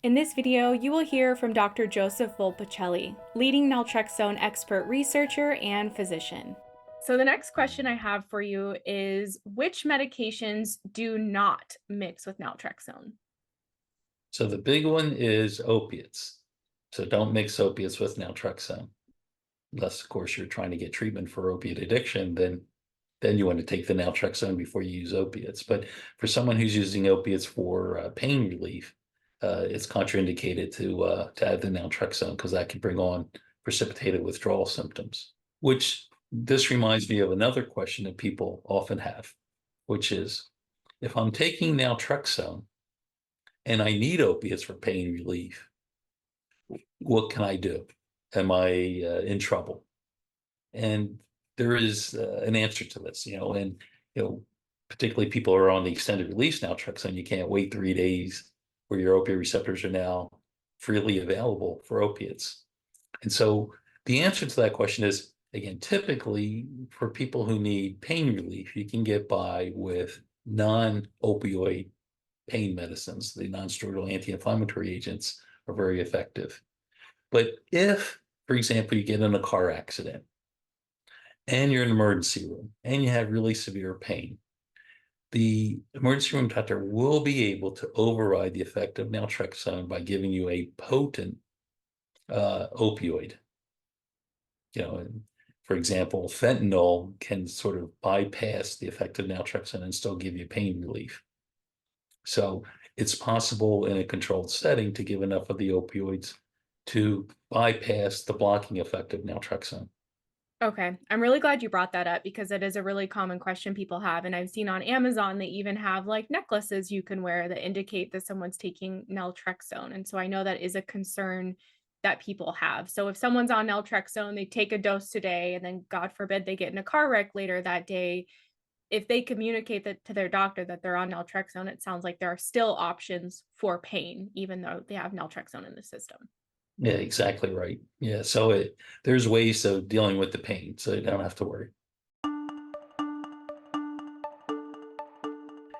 In this video, you will hear from Dr. Joseph Volpicelli, leading naltrexone expert researcher and physician. So the next question I have for you is, which medications do not mix with naltrexone? So the big one is opiates. So don't mix opiates with naltrexone. Unless, of course, you're trying to get treatment for opiate addiction, then you want to take the naltrexone before you use opiates. But for someone who's using opiates for pain relief, it's contraindicated to add the naltrexone because that can bring on precipitated withdrawal symptoms. Which this reminds me of another question that people often have, which is, if I'm taking naltrexone and I need opiates for pain relief, what can I do? Am I in trouble? And there is an answer to this, and particularly people who are on the extended release naltrexone, you can't wait 3 days where your opioid receptors are now freely available for opiates. And so the answer to that question is, again, typically for people who need pain relief, you can get by with non-opioid pain medicines. The non-steroidal anti-inflammatory agents are very effective. But if, for example, you get in a car accident and you're in an emergency room and you have really severe pain, the emergency room doctor will be able to override the effect of naltrexone by giving you a potent opioid. For example, fentanyl can sort of bypass the effect of naltrexone and still give you pain relief. So it's possible in a controlled setting to give enough of the opioids to bypass the blocking effect of naltrexone. Okay, I'm really glad you brought that up because it is a really common question people have. And I've seen on Amazon, they even have like necklaces you can wear that indicate that someone's taking naltrexone. And so I know that is a concern that people have. So if someone's on naltrexone, they take a dose today, and then God forbid they get in a car wreck later that day, if they communicate that to their doctor that they're on naltrexone, it sounds like there are still options for pain, even though they have naltrexone in the system. Yeah, exactly right. Yeah, so there's ways of dealing with the pain, so you don't have to worry.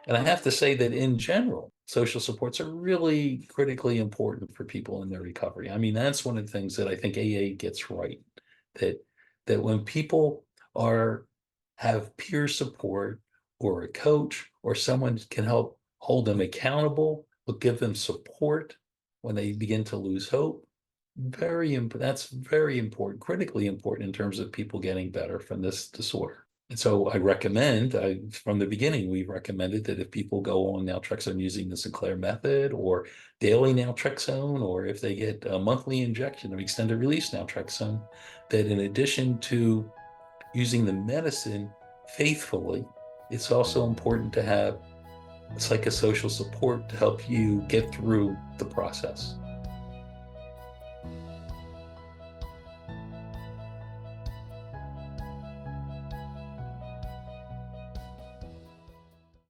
And I have to say that in general, social supports are really critically important for people in their recovery. I mean, that's one of the things that I think AA gets right, that when people are have peer support or a coach or someone can help hold them accountable, but give them support when they begin to lose hope. That's very important, critically important in terms of people getting better from this disorder. And so I recommend, from the beginning, we've recommended that if people go on naltrexone using the Sinclair Method or daily naltrexone, or if they get a monthly injection of extended release naltrexone, that in addition to using the medicine faithfully, it's also important to have psychosocial support to help you get through the process.